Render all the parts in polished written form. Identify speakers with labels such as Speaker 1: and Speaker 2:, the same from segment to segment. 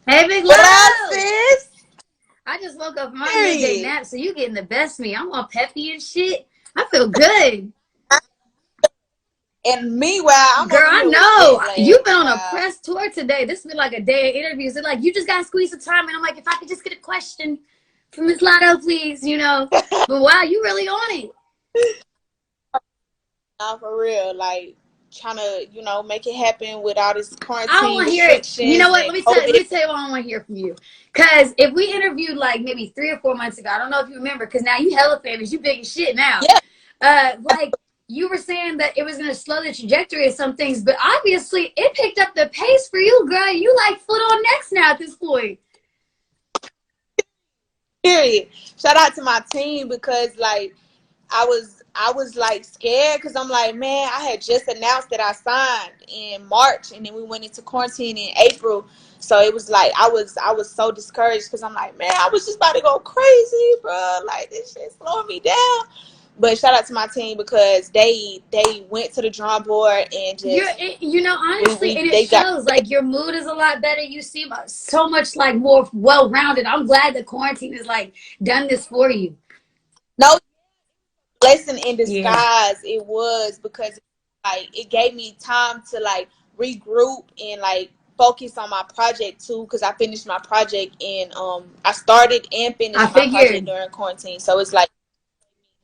Speaker 1: Hey, Big
Speaker 2: What up,
Speaker 1: Love!
Speaker 2: sis?
Speaker 1: I just woke up from my midday
Speaker 2: Period.
Speaker 1: nap, so you getting the best of me. I'm all peppy and shit. I feel good.
Speaker 2: And meanwhile, I'm
Speaker 1: Girl,
Speaker 2: over
Speaker 1: I
Speaker 2: here with jet
Speaker 1: know.
Speaker 2: lag,
Speaker 1: You've been on a
Speaker 2: child.
Speaker 1: press tour today. This has been like a day of interviews. They're like, you just got to squeeze the time. And I'm like, if I could just get a question from Miss Lotto, please, you know. But wow, you really on it.
Speaker 2: Nah, for real. Like, trying to, make it happen with all this
Speaker 1: I don't
Speaker 2: quarantine
Speaker 1: want to hear it. You know
Speaker 2: restrictions
Speaker 1: what?
Speaker 2: and
Speaker 1: Let
Speaker 2: COVID.
Speaker 1: me tell you what I want to hear from you. Because if we interviewed like maybe 3 or 4 months ago, I don't know if you remember, because now you hella famous. You big as shit now.
Speaker 2: Yeah.
Speaker 1: Like you were saying that it was going to slow the trajectory of some things, but obviously it picked up the pace for you, girl. You like foot on next now at this point.
Speaker 2: Period. Shout out to my team because, like, I was like scared because I'm like, man, I had just announced that I signed in March and then we went into quarantine in April. So it was like I was so discouraged because I'm like, man, I was just about to go crazy, bro. Like this shit slowing me down. But shout out to my team because they went to the drawing board and just
Speaker 1: You know, honestly,
Speaker 2: we
Speaker 1: and it
Speaker 2: they got
Speaker 1: shows like your mood is a lot better. You seem so much like more well rounded. I'm glad that quarantine has like done this for you.
Speaker 2: no blessing in
Speaker 1: Yeah.
Speaker 2: disguise. It was because like it gave me time to like regroup and like focus on my project too because I finished my project and I started and
Speaker 1: I
Speaker 2: finished my project
Speaker 1: figured.
Speaker 2: during quarantine. So it's like,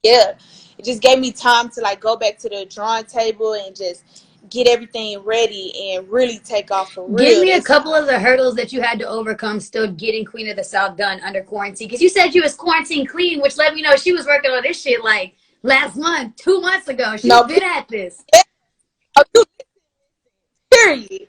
Speaker 2: yeah, it just gave me time to like go back to the drawing table and just get everything ready and really take off for
Speaker 1: Give
Speaker 2: real
Speaker 1: me a
Speaker 2: this
Speaker 1: couple of
Speaker 2: time.
Speaker 1: the hurdles that you had to overcome still getting Queen of the South done under quarantine. Because you said you was quarantine clean, which let me know she was working on this shit like last month, 2 months ago. She's
Speaker 2: No,
Speaker 1: been at this.
Speaker 2: period.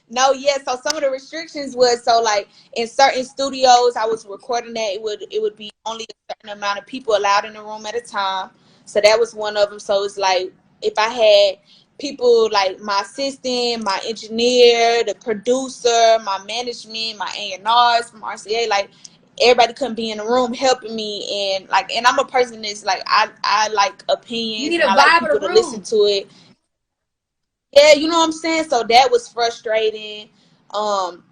Speaker 2: No, yeah. So some of the restrictions was so like in certain studios I was recording that it would be only a certain amount of people allowed in the room at a time. So that was one of them. So it's like if I had people like my assistant, my engineer, the producer, my management, my A&Rs from RCA, like everybody couldn't be in the room helping me and I'm a person that's like I like
Speaker 1: You
Speaker 2: opinions
Speaker 1: need
Speaker 2: and
Speaker 1: a
Speaker 2: I like
Speaker 1: vibe of
Speaker 2: people
Speaker 1: the
Speaker 2: to listen
Speaker 1: room.
Speaker 2: to it. Yeah, you know what I'm saying? So that was frustrating. Um,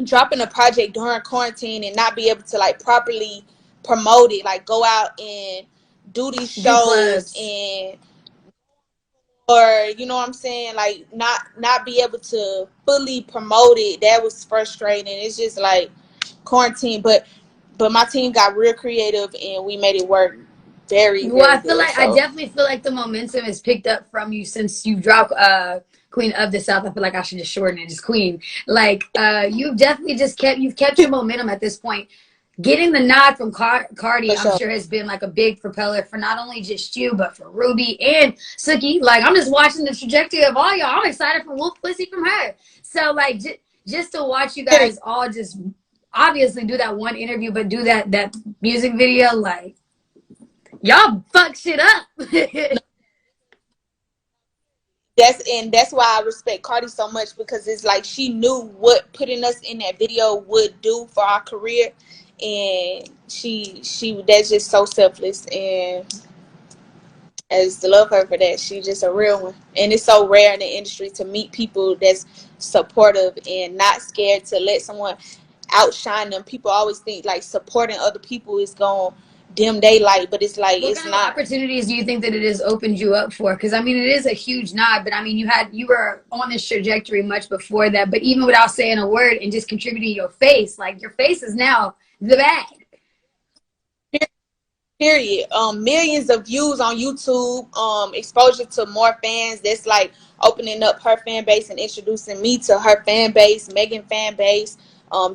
Speaker 2: Dropping a project during quarantine and not be able to like properly promote it, like go out and do these
Speaker 1: Do
Speaker 2: shows
Speaker 1: clubs.
Speaker 2: and or you know what I'm saying, like not be able to fully promote it. That was frustrating. It's just like quarantine, but my team got real creative and we made it work very
Speaker 1: Well,
Speaker 2: very
Speaker 1: I feel
Speaker 2: good.
Speaker 1: like I
Speaker 2: So
Speaker 1: definitely feel like the momentum has picked up from you since you dropped Queen of the South. I feel like I should just shorten it, just Queen. Like you've definitely just you've kept your momentum at this point. Getting the nod from
Speaker 2: for
Speaker 1: Cardi, I'm
Speaker 2: sure.
Speaker 1: sure has been like a big propeller for not only just you, but for Ruby and Suki. Like I'm just watching the trajectory of all y'all. I'm excited for Wolf Pussy from her. So like just to watch you guys all just obviously do that one interview, but do that music video, like y'all fuck shit up.
Speaker 2: That's why I respect Cardi so much because it's like she knew what putting us in that video would do for our career, and she that's just so selfless, and I just love her for that. She's just a real one, and it's so rare in the industry to meet people that's supportive and not scared to let someone outshine them. People always think like supporting other people is going to dim daylight, but it's like
Speaker 1: What
Speaker 2: it's
Speaker 1: kind of
Speaker 2: not.
Speaker 1: opportunities do you think that it has opened you up for? Because I mean, it is a huge nod, but I mean, you were on this trajectory much before that. But even without saying a word and just contributing your face, like your face is now the bag.
Speaker 2: Period. Millions of views on YouTube, exposure to more fans. That's like opening up her fan base and introducing me to her fan base, Megan fan base.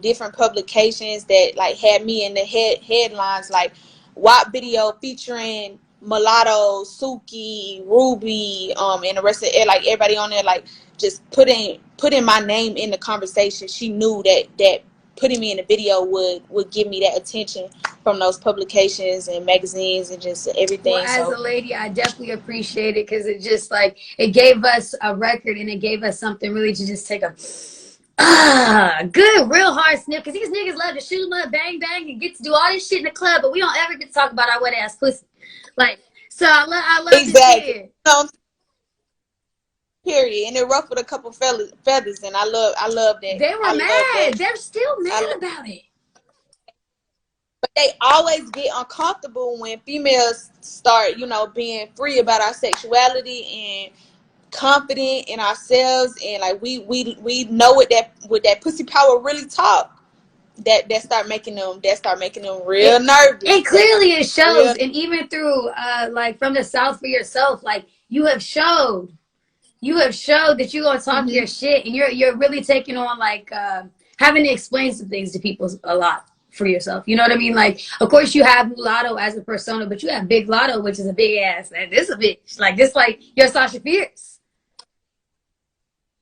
Speaker 2: Different publications that like had me in the headlines, like WAP video featuring Mulatto, Suki, Ruby, and the rest of it, like everybody on there, like just putting my name in the conversation. She knew that putting me in the video would give me that attention from those publications and magazines and just
Speaker 1: Well,
Speaker 2: everything.
Speaker 1: as
Speaker 2: So
Speaker 1: a lady, I definitely appreciate it because it just like it gave us a record and it gave us something really to just take a good, real hard sniff. Because these niggas love to shoot 'em up, bang bang, and get to do all this shit in the club, but we don't ever get to talk about our wet ass pussy. Like, so I love to
Speaker 2: exactly.
Speaker 1: hear.
Speaker 2: You know, period. And it ruffled a couple feathers, and I love that.
Speaker 1: They were
Speaker 2: I love that.
Speaker 1: mad. They're still
Speaker 2: I
Speaker 1: mad
Speaker 2: love,
Speaker 1: about it.
Speaker 2: but they always get uncomfortable when females start, being free about our sexuality and confident in ourselves, and like we know what that pussy power really talk. That start making them real
Speaker 1: It
Speaker 2: nervous.
Speaker 1: it clearly it
Speaker 2: Real.
Speaker 1: shows, and even through like from the South for yourself, like you have showed that you're gonna talk
Speaker 2: Hmm.
Speaker 1: your shit, and you're really taking on like having to explain some things to people a lot for yourself. You know what I mean? Like, of course you have Mulatto as a persona, but you have Big Lotto, which is a big ass, and this a bitch. Like this, like you're Sasha Fierce.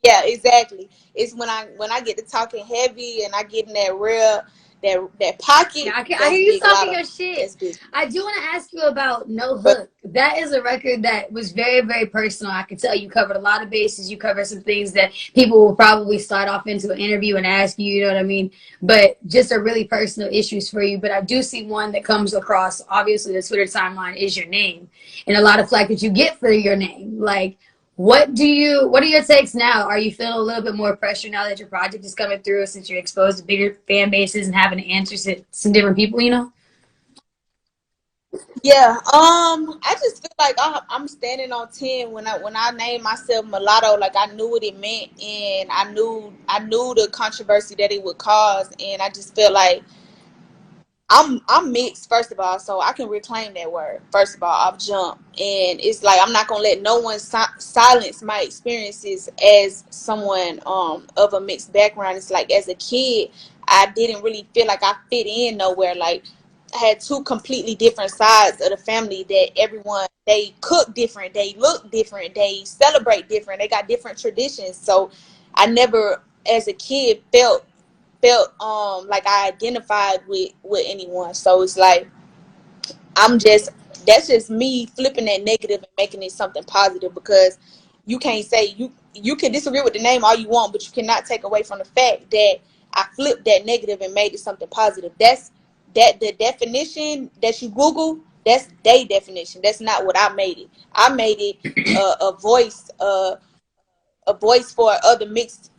Speaker 2: Yeah, exactly. It's when I get to talking heavy and I get in that real that
Speaker 1: Yeah,
Speaker 2: pocket.
Speaker 1: I
Speaker 2: That's
Speaker 1: hear you
Speaker 2: Big
Speaker 1: talking
Speaker 2: Lotto.
Speaker 1: your shit.
Speaker 2: That's big.
Speaker 1: I do want to ask you about No
Speaker 2: But
Speaker 1: Hook. That is a record that was very, very personal. I can tell you covered a lot of bases. You covered some things that people will probably start off into an interview and ask you, you know what I mean? But just are really personal issues for you. But I do see one that comes across, obviously, the Twitter timeline is your name and a lot of flack that you get for your name. Like, what are your takes now? Are you feeling a little bit more pressure now that your project is coming through since you're exposed to bigger fan bases and having to answer to some different people, you know?
Speaker 2: yeah, I just feel like I'm standing on 10 when I named myself Mulatto. Like I knew what it meant, and I knew the controversy that it would cause, and I just feel like I'm mixed, first of all, so I can reclaim that word. First of all, off jump, and it's like I'm not gonna let no one silence my experiences as someone of a mixed background. It's like as a kid, I didn't really feel like I fit in nowhere. Like I had two completely different sides of the family that everyone they cook different, they look different, they celebrate different, they got different traditions. So I never, as a kid, felt like I identified with anyone. So it's like I'm just that's just me flipping that negative and making it something positive, because you can't say you can disagree with the name all you want, but you cannot take away from the fact that I flipped that negative and made it something positive. That's that the definition that you Google, that's their definition. That's not what I made it. I made it a voice for other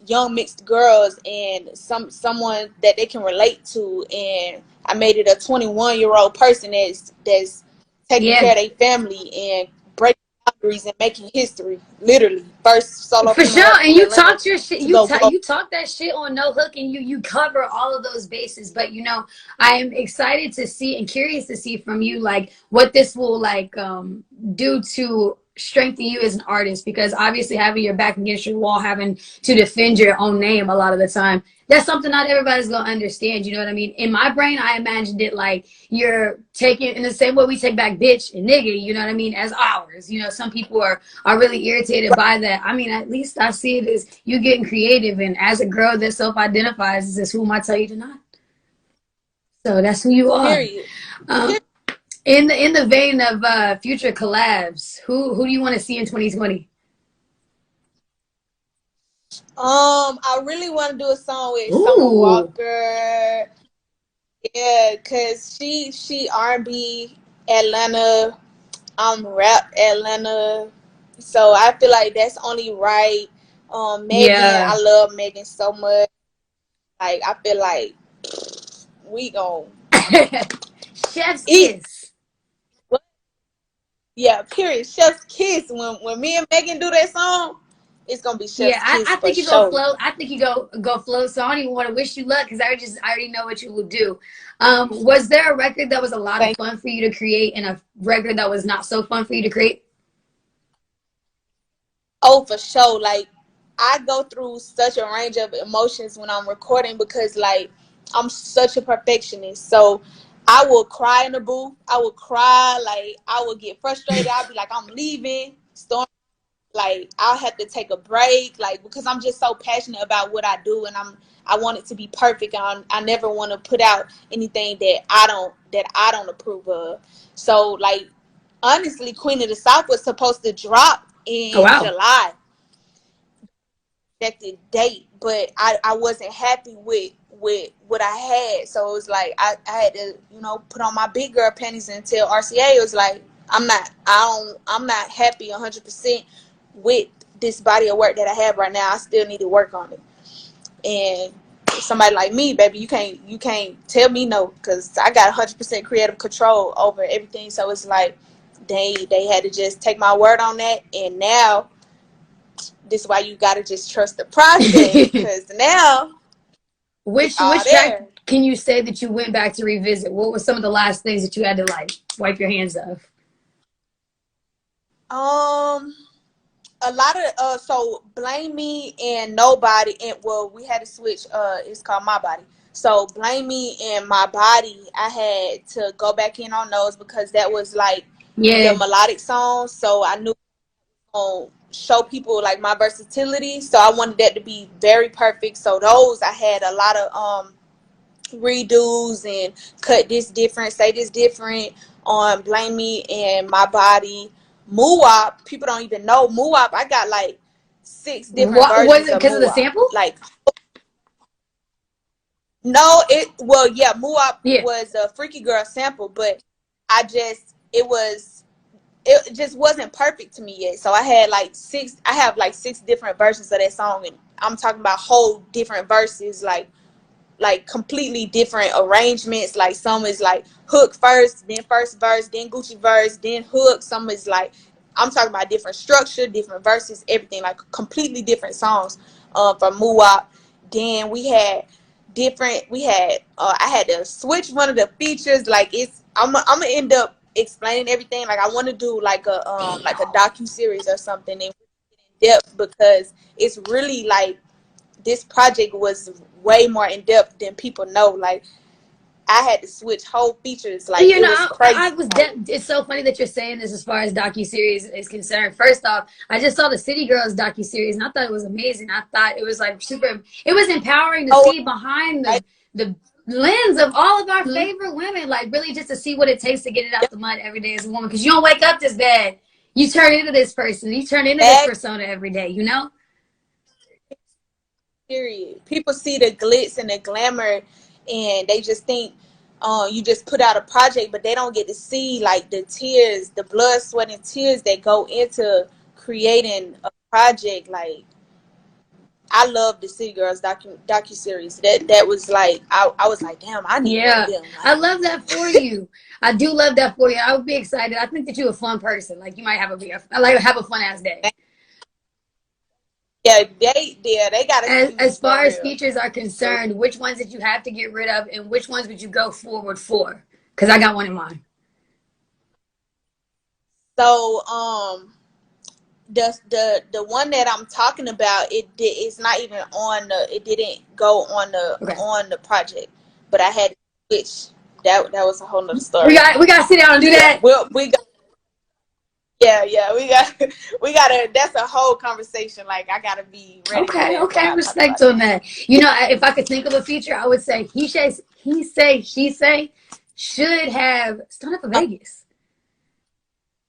Speaker 2: young mixed girls, and someone that they can relate to. And I made it a 21-year-old person that's taking
Speaker 1: Yeah,
Speaker 2: care of their family and breaking boundaries and making history. Literally, first solo
Speaker 1: for
Speaker 2: female
Speaker 1: sure. And
Speaker 2: from
Speaker 1: you
Speaker 2: Atlanta
Speaker 1: talked your shit.
Speaker 2: to go global.
Speaker 1: You talk that shit on No Hook, and you cover all of those bases. But you know, I am excited to see and curious to see from you like what this will like do to strengthen you as an artist, because obviously having your back against your wall, having to defend your own name a lot of the time, that's something not everybody's gonna understand. You know what I mean? In my brain, I imagined it like you're taking in the same way we take back bitch and nigga. You know what I mean? As ours. You know, some people are really irritated by that. I mean, at least I see it as you getting creative, and as a girl that self-identifies as who am I tell you to not? So that's who you are.
Speaker 2: Period.
Speaker 1: Um, in the vein of future collabs, who do you want to see in 2020?
Speaker 2: I really want to do a song with Summer
Speaker 1: Ooh,
Speaker 2: Walker. Yeah, cause she R&B Atlanta, rap Atlanta. So I feel like that's only right. Megan,
Speaker 1: yeah.
Speaker 2: I love Megan so much. Like I feel like we gon'
Speaker 1: Chef's
Speaker 2: eat.
Speaker 1: kiss.
Speaker 2: What? Yeah, period. Chef's kiss. When me and Megan do that song, it's gonna be
Speaker 1: Yeah,
Speaker 2: Chef's kiss
Speaker 1: I
Speaker 2: for
Speaker 1: think you go
Speaker 2: sure.
Speaker 1: flow. I think you go flow. So I don't even want to wish you luck because I already know what you will do. Was there a record that was a lot of
Speaker 2: Thank
Speaker 1: fun for you to create, and a record that was not so fun for you to create?
Speaker 2: Oh, for sure. Like I go through such a range of emotions when I'm recording, because like I'm such a perfectionist. So I will cry in the booth. I will cry. Like I will get frustrated. I'll be like, I'm leaving. Storm. Like I'll have to take a break. Like because I'm just so passionate about what I do, and I want it to be perfect. I never want to put out anything that I don't approve of. So like honestly, Queen of the South was supposed to drop
Speaker 1: Oh
Speaker 2: in
Speaker 1: wow.
Speaker 2: July expected date, but I wasn't happy with what I had. So it was like I had to, put on my big girl panties and tell RCA it was like I'm not happy 100% with this body of work that I have right now, I still need to work on it. And somebody like me, baby, you can't tell me no, because I got 100% creative control over everything. So it's like they had to just take my word on that, and now this is why you got to just trust the process, because now it's all
Speaker 1: Which track
Speaker 2: there.
Speaker 1: can you say that you went back to revisit? What were some of the last things that you had to like wipe your hands of?
Speaker 2: Um, a lot of so blame me and nobody, and well, we had to switch. It's called My Body. So blame me and My Body, I had to go back in on those because that was like the
Speaker 1: Yeah.
Speaker 2: melodic songs. So I knew show people like my versatility. So I wanted that to be very perfect. So those I had a lot of redos and cut this different, say this different on Blame Me and My Body. Muwap, people don't even know Muwap. I got like 6 different
Speaker 1: What was
Speaker 2: versions
Speaker 1: it
Speaker 2: of
Speaker 1: because of the
Speaker 2: Muwap.
Speaker 1: sample?
Speaker 2: Like no, it well yeah, Muwap
Speaker 1: Yeah.
Speaker 2: was a Freaky Girl sample, but it just wasn't perfect to me yet. So I have like 6 different versions of that song, and I'm talking about whole different verses, like completely different arrangements. Like some is like hook first, then first verse, then Gucci verse, then hook. Some is like I'm talking about different structure, different verses, everything, like completely different songs from Muwap. Then we had I had to switch one of the features. Like I'm gonna end up explaining everything. Like I want to do like a docu series or something in depth, because it's really like this project was way more in depth than people know. Like I had to switch whole features. Like
Speaker 1: You
Speaker 2: it
Speaker 1: know,
Speaker 2: was
Speaker 1: I
Speaker 2: crazy.
Speaker 1: was.
Speaker 2: Like
Speaker 1: It's so funny that you're saying this as far as docu series is concerned. First off, I just saw the City Girls docu series, and I thought it was amazing. I thought it was like super. It was empowering to
Speaker 2: oh,
Speaker 1: see behind
Speaker 2: right.
Speaker 1: the lens of all of our
Speaker 2: Mhm.
Speaker 1: favorite women. Like really, just to see what it takes to get it out the mud every day as a woman. Because you don't wake up this bad. You turn into this person. You turn into this
Speaker 2: That
Speaker 1: persona every day. You know.
Speaker 2: period. People see the glitz and the glamour, and they just think you just put out a project, but they don't get to see like the tears, the blood, sweat, and tears that go into creating a project. Like I love the City Girls docu series. That was like I was like, damn, I need one of
Speaker 1: Yeah,
Speaker 2: them.
Speaker 1: I
Speaker 2: Like
Speaker 1: love that for you. I do love that for you. I would be excited. I think that you're a fun person. Like you might have have a fun ass day.
Speaker 2: yeah, they gotta see me
Speaker 1: As
Speaker 2: for
Speaker 1: far as
Speaker 2: real.
Speaker 1: features are
Speaker 2: For
Speaker 1: concerned, which ones did you have to get rid of, and which ones would you go forward for? Because I got one in mind.
Speaker 2: so the one that I'm talking about, it's not even on the it didn't go
Speaker 1: Okay,
Speaker 2: on the project, but I had to switch. That was a whole nother
Speaker 1: we
Speaker 2: story.
Speaker 1: got we got to sit down and do
Speaker 2: Yeah,
Speaker 1: that.
Speaker 2: we got yeah we got we gotta. That's a whole conversation. Like I gotta be ready for
Speaker 1: Okay,
Speaker 2: that when
Speaker 1: okay,
Speaker 2: I talk
Speaker 1: respect
Speaker 2: about it.
Speaker 1: on that. You know, if I could think of a feature, I would say he say, she say should have Stone Up for Vegas.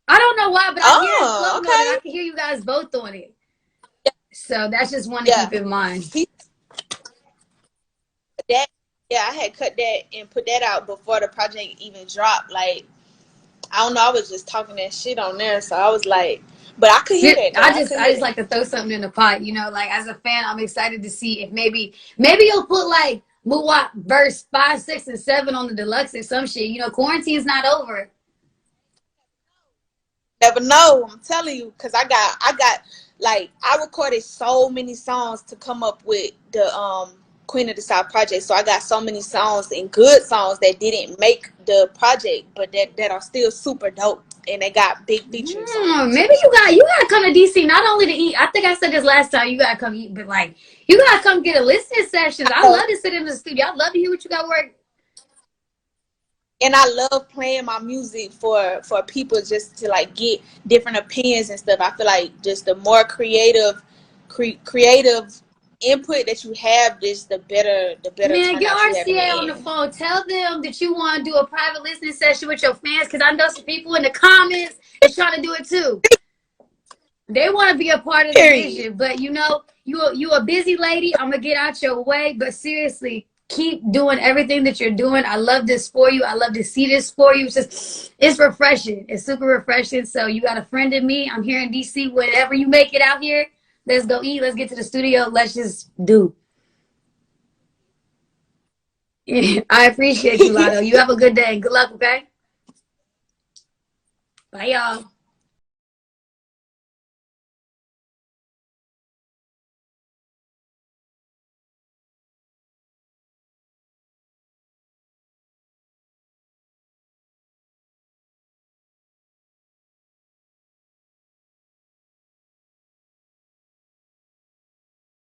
Speaker 1: I don't know why, but I hear it
Speaker 2: Oh,
Speaker 1: floating on it. I
Speaker 2: okay.
Speaker 1: can hear you guys both on it.
Speaker 2: Yeah,
Speaker 1: So that's just one to
Speaker 2: yeah.
Speaker 1: keep in mind.
Speaker 2: He that yeah, I had cut that and put that out before the project even dropped. Like I don't know, I was just talking that shit on there, so I was like, but I could hear that though. I could
Speaker 1: I
Speaker 2: hear
Speaker 1: just
Speaker 2: that.
Speaker 1: like to throw something in the pot, you know. Like as a fan, I'm excited to see if maybe you'll put like Muwap verse 5, 6, and 7 on the deluxe or some shit. You know, quarantine's not over.
Speaker 2: Never know. I'm telling you, cause I got like I recorded so many songs to come up with the Queen of the South project. So I got so many songs and good songs that didn't make the project, but that are still super dope, and they got big features on them.
Speaker 1: Maybe
Speaker 2: So
Speaker 1: you gotta come to DC not only to eat. I think I said this last time. You gotta come eat, but like you gotta come get a listening sessions. I
Speaker 2: I
Speaker 1: love to sit in the studio. I love to hear what you got work.
Speaker 2: and I love playing my music for people just to like get different opinions and stuff. I feel like just the more creative input that you have, just the better
Speaker 1: Man, get
Speaker 2: turnout you have in
Speaker 1: RCA on
Speaker 2: the
Speaker 1: the
Speaker 2: end.
Speaker 1: phone. Tell them that you want to do a private listening session with your fans because I know some people in the comments is trying to do it too. They want to be a part of the
Speaker 2: Period.
Speaker 1: vision, but you know, you a busy lady. I'm gonna get out your way, but seriously, keep doing everything that you're doing. I love this for you. I love to see this for you. It's refreshing. It's super refreshing. So you got a friend in me. I'm here in DC. Whenever you make it out here, Let's go eat. Let's get to the studio. Let's just do. I appreciate you, Lotto. You have a good day. Good luck, okay? Bye, y'all.